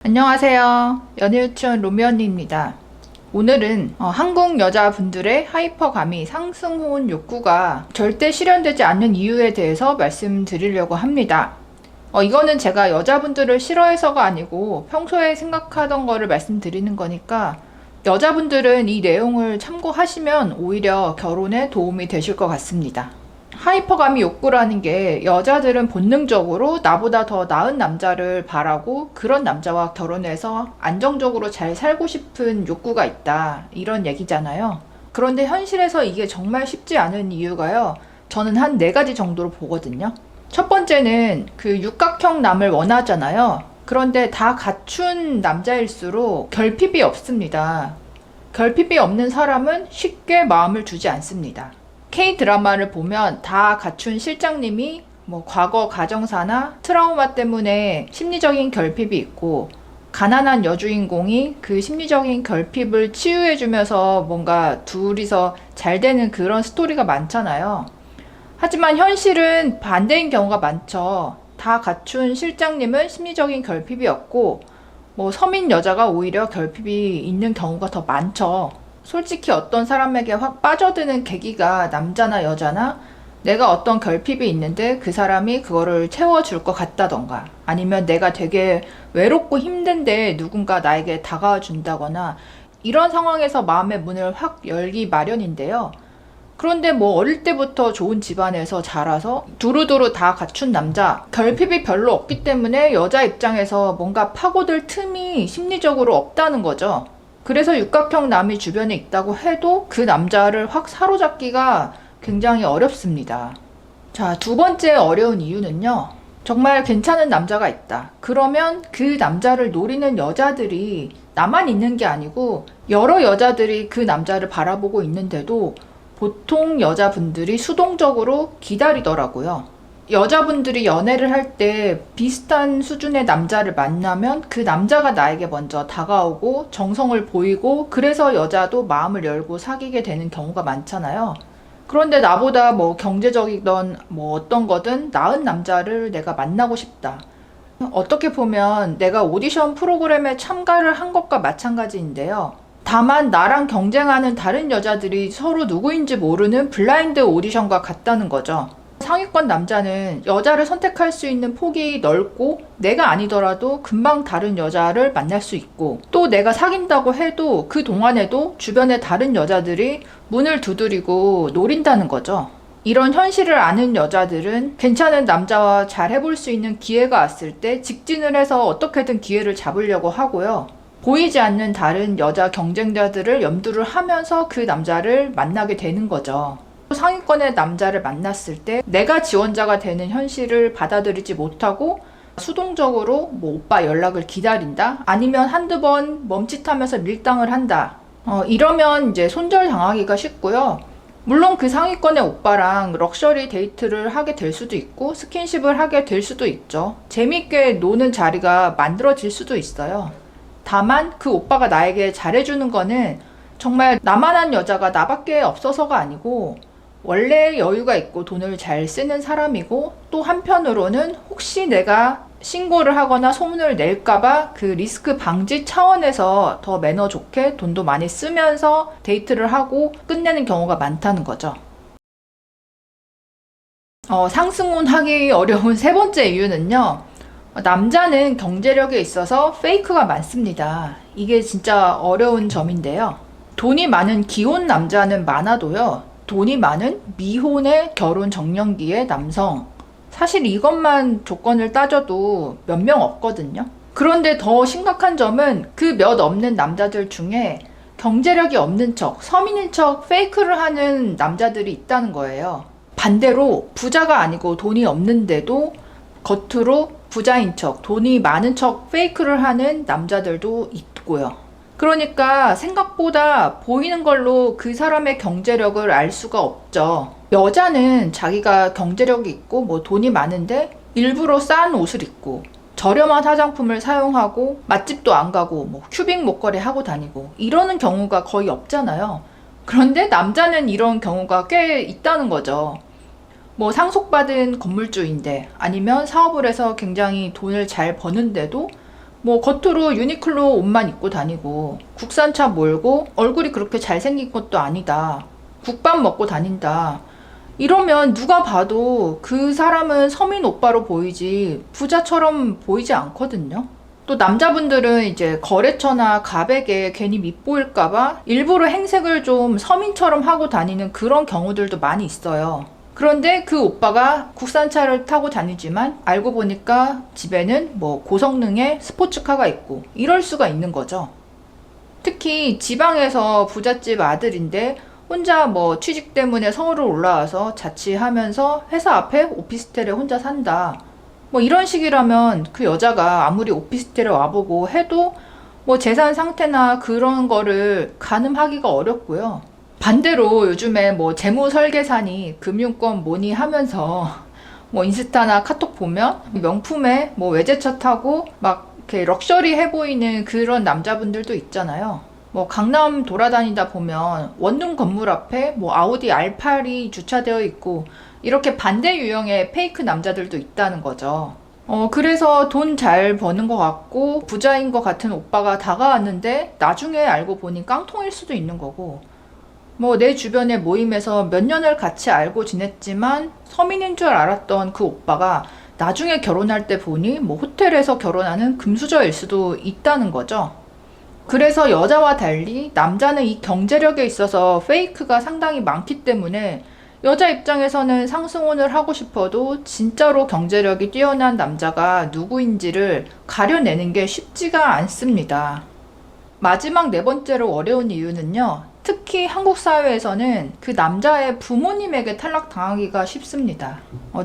안녕하세요. 연애유치원 로미 언니입니다. 오늘은 한국 여자분들의 하이퍼감이 상승혼 욕구가 절대 실현되지 않는 이유에 대해서 말씀드리려고 합니다. 이거는 제가 여자분들을 싫어해서가 아니고 평소에 생각하던 거를 말씀드리는 거니까 여자분들은 이 내용을 참고하시면 오히려 결혼에 도움이 되실 것 같습니다. 하이퍼감이 욕구라는 게 여자들은 본능적으로 나보다 더 나은 남자를 바라고 그런 남자와 결혼해서 안정적으로 잘 살고 싶은 욕구가 있다, 이런 얘기잖아요. 그런데 현실에서 이게 정말 쉽지 않은 이유가요, 저는 한 4가지 정도로 보거든요. 첫 번째는 그 육각형 남을 원하잖아요. 그런데 다 갖춘 남자일수록 결핍이 없습니다. 결핍이 없는 사람은 쉽게 마음을 주지 않습니다. K-드라마를 보면 다 갖춘 실장님이 과거 가정사나 트라우마 때문에 심리적인 결핍이 있고, 가난한 여주인공이 그 심리적인 결핍을 치유해주면서 뭔가 둘이서 잘 되는 그런 스토리가 많잖아요. 하지만 현실은 반대인 경우가 많죠. 다 갖춘 실장님은 심리적인 결핍이 없고 서민 여자가 오히려 결핍이 있는 경우가 더 많죠. 솔직히 어떤 사람에게 확 빠져드는 계기가 남자나 여자나 내가 어떤 결핍이 있는데 그 사람이 그거를 채워줄 것 같다던가, 아니면 내가 되게 외롭고 힘든데 누군가 나에게 다가와 준다거나, 이런 상황에서 마음의 문을 확 열기 마련인데요. 그런데 어릴 때부터 좋은 집안에서 자라서 두루두루 다 갖춘 남자, 결핍이 별로 없기 때문에 여자 입장에서 뭔가 파고들 틈이 심리적으로 없다는 거죠. 그래서 육각형 남이 주변에 있다고 해도 그 남자를 확 사로잡기가 굉장히 어렵습니다. 자, 두 번째 어려운 이유는요, 정말 괜찮은 남자가 있다. 그러면 그 남자를 노리는 여자들이 나만 있는 게 아니고 여러 여자들이 그 남자를 바라보고 있는데도 보통 여자분들이 수동적으로 기다리더라고요. 여자분들이 연애를 할 때 비슷한 수준의 남자를 만나면 그 남자가 나에게 먼저 다가오고 정성을 보이고, 그래서 여자도 마음을 열고 사귀게 되는 경우가 많잖아요. 그런데 나보다 경제적이든 어떤 거든 나은 남자를 내가 만나고 싶다. 어떻게 보면 내가 오디션 프로그램에 참가를 한 것과 마찬가지인데요. 다만 나랑 경쟁하는 다른 여자들이 서로 누구인지 모르는 블라인드 오디션과 같다는 거죠. 상위권 남자는 여자를 선택할 수 있는 폭이 넓고, 내가 아니더라도 금방 다른 여자를 만날 수 있고, 또 내가 사귄다고 해도 그 동안에도 주변에 다른 여자들이 문을 두드리고 노린다는 거죠. 이런 현실을 아는 여자들은 괜찮은 남자와 잘 해볼 수 있는 기회가 왔을 때 직진을 해서 어떻게든 기회를 잡으려고 하고요. 보이지 않는 다른 여자 경쟁자들을 염두를 하면서 그 남자를 만나게 되는 거죠. 상위권의 남자를 만났을 때 내가 지원자가 되는 현실을 받아들이지 못하고 수동적으로 오빠 연락을 기다린다, 아니면 한두 번 멈칫하면서 밀당을 한다. 이러면 이제 손절당하기가 쉽고요. 물론 그 상위권의 오빠랑 럭셔리 데이트를 하게 될 수도 있고 스킨십을 하게 될 수도 있죠. 재밌게 노는 자리가 만들어질 수도 있어요. 다만 그 오빠가 나에게 잘해주는 거는 정말 나만한 여자가 나밖에 없어서가 아니고 원래 여유가 있고 돈을 잘 쓰는 사람이고, 또 한편으로는 혹시 내가 신고를 하거나 소문을 낼까봐 그 리스크 방지 차원에서 더 매너 좋게 돈도 많이 쓰면서 데이트를 하고 끝내는 경우가 많다는 거죠. 상승혼 하기 어려운 세 번째 이유는요, 남자는 경제력에 있어서 페이크가 많습니다. 이게 진짜 어려운 점인데요. 돈이 많은 기혼 남자는 많아도요, 돈이 많은 미혼의 결혼 정년기의 남성, 사실 이것만 조건을 따져도 몇 명 없거든요. 그런데 더 심각한 점은 그 몇 없는 남자들 중에 경제력이 없는 척, 서민인 척 페이크를 하는 남자들이 있다는 거예요. 반대로 부자가 아니고 돈이 없는데도 겉으로 부자인 척, 돈이 많은 척 페이크를 하는 남자들도 있고요. 그러니까 생각보다 보이는 걸로 그 사람의 경제력을 알 수가 없죠. 여자는 자기가 경제력이 있고 돈이 많은데 일부러 싼 옷을 입고 저렴한 화장품을 사용하고 맛집도 안 가고 큐빅 목걸이 하고 다니고 이러는 경우가 거의 없잖아요. 그런데 남자는 이런 경우가 꽤 있다는 거죠. 상속받은 건물주인데, 아니면 사업을 해서 굉장히 돈을 잘 버는데도 뭐 겉으로 유니클로 옷만 입고 다니고 국산차 몰고 얼굴이 그렇게 잘생긴 것도 아니다. 국밥 먹고 다닌다. 이러면 누가 봐도 그 사람은 서민 오빠로 보이지 부자처럼 보이지 않거든요. 또 남자분들은 이제 거래처나 갑에게 괜히 밉보일까봐 일부러 행색을 좀 서민처럼 하고 다니는 그런 경우들도 많이 있어요. 그런데 그 오빠가 국산차를 타고 다니지만 알고 보니까 집에는 뭐 고성능의 스포츠카가 있고 이럴 수가 있는 거죠. 특히 지방에서 부잣집 아들인데 혼자 뭐 취직 때문에 서울을 올라와서 자취하면서 회사 앞에 오피스텔에 혼자 산다. 뭐 이런 식이라면 그 여자가 아무리 오피스텔에 와보고 해도 뭐 재산 상태나 그런 거를 가늠하기가 어렵고요. 반대로 요즘에 뭐 재무 설계사니 금융권 뭐니 하면서 뭐 인스타나 카톡 보면 명품에 뭐 외제차 타고 막 이렇게 럭셔리해 보이는 그런 남자분들도 있잖아요. 뭐 강남 돌아다니다 보면 원룸 건물 앞에 뭐 아우디 R8이 주차되어 있고 이렇게 반대 유형의 페이크 남자들도 있다는 거죠. 그래서 돈 잘 버는 것 같고 부자인 것 같은 오빠가 다가왔는데 나중에 알고 보니 깡통일 수도 있는 거고, 뭐 내 주변의 모임에서 몇 년을 같이 알고 지냈지만 서민인 줄 알았던 그 오빠가 나중에 결혼할 때 보니 뭐 호텔에서 결혼하는 금수저일 수도 있다는 거죠. 그래서 여자와 달리 남자는 이 경제력에 있어서 페이크가 상당히 많기 때문에 여자 입장에서는 상승혼을 하고 싶어도 진짜로 경제력이 뛰어난 남자가 누구인지를 가려내는 게 쉽지가 않습니다. 마지막 네 번째로 어려운 이유는요. 특히 한국 사회에서는 그 남자의 부모님에게 탈락당하기가 쉽습니다.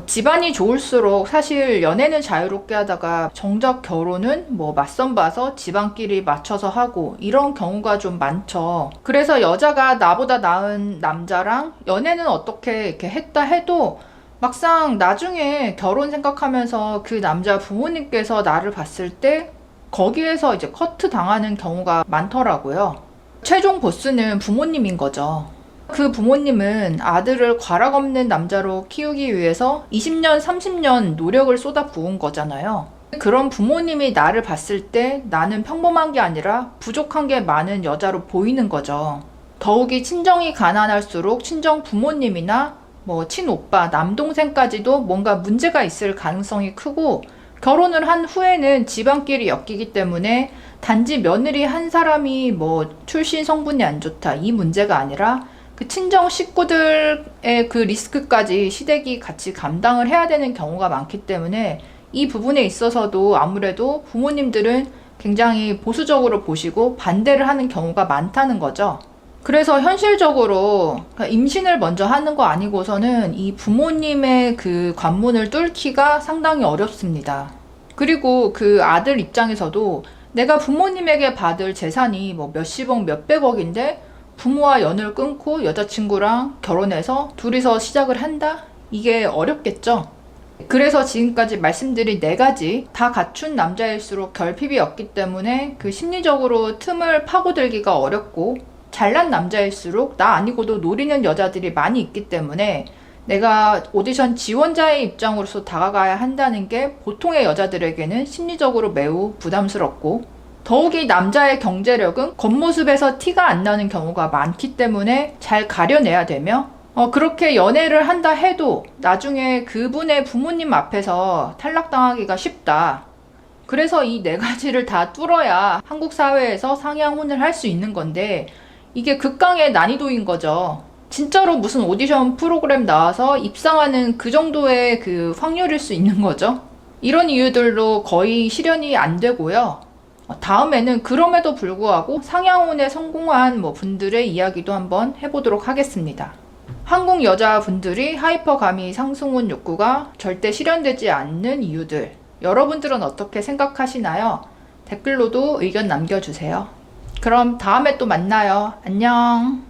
집안이 좋을수록 사실 연애는 자유롭게 하다가 정작 결혼은 뭐 맞선 봐서 집안끼리 맞춰서 하고 이런 경우가 좀 많죠. 그래서 여자가 나보다 나은 남자랑 연애는 어떻게 이렇게 했다 해도 막상 나중에 결혼 생각하면서 그 남자 부모님께서 나를 봤을 때 거기에서 이제 커트 당하는 경우가 많더라고요. 최종 보스는 부모님인 거죠. 그 부모님은 아들을 과락 없는 남자로 키우기 위해서 20년, 30년 노력을 쏟아 부은 거잖아요. 그런 부모님이 나를 봤을 때 나는 평범한 게 아니라 부족한 게 많은 여자로 보이는 거죠. 더욱이 친정이 가난할수록 친정 부모님이나 뭐 친오빠, 남동생까지도 뭔가 문제가 있을 가능성이 크고, 결혼을 한 후에는 집안끼리 엮이기 때문에 단지 며느리 한 사람이 뭐 출신 성분이 안 좋다 이 문제가 아니라 그 친정 식구들의 그 리스크까지 시댁이 같이 감당을 해야 되는 경우가 많기 때문에 이 부분에 있어서도 아무래도 부모님들은 굉장히 보수적으로 보시고 반대를 하는 경우가 많다는 거죠. 그래서 현실적으로 임신을 먼저 하는 거 아니고서는 이 부모님의 그 관문을 뚫기가 상당히 어렵습니다. 그리고 그 아들 입장에서도 내가 부모님에게 받을 재산이 뭐 몇십억, 몇백억인데 부모와 연을 끊고 여자친구랑 결혼해서 둘이서 시작을 한다? 이게 어렵겠죠? 그래서 지금까지 말씀드린 네 가지 다 갖춘 남자일수록 결핍이 없기 때문에 그 심리적으로 틈을 파고들기가 어렵고, 잘난 남자일수록 나 아니고도 노리는 여자들이 많이 있기 때문에 내가 오디션 지원자의 입장으로서 다가가야 한다는 게 보통의 여자들에게는 심리적으로 매우 부담스럽고, 더욱이 남자의 경제력은 겉모습에서 티가 안 나는 경우가 많기 때문에 잘 가려내야 되며, 그렇게 연애를 한다 해도 나중에 그분의 부모님 앞에서 탈락당하기가 쉽다. 그래서 이 네 가지를 다 뚫어야 한국 사회에서 상향혼을 할 수 있는 건데, 이게 극강의 난이도인 거죠. 진짜로 무슨 오디션 프로그램 나와서 입상하는 그 정도의 그 확률일 수 있는 거죠. 이런 이유들로 거의 실현이 안 되고요. 다음에는 그럼에도 불구하고 상향혼에 성공한 분들의 이야기도 한번 해보도록 하겠습니다. 한국 여자분들이 하이퍼가미 상승혼 욕구가 절대 실현되지 않는 이유들, 여러분들은 어떻게 생각하시나요? 댓글로도 의견 남겨주세요. 그럼 다음에 또 만나요. 안녕.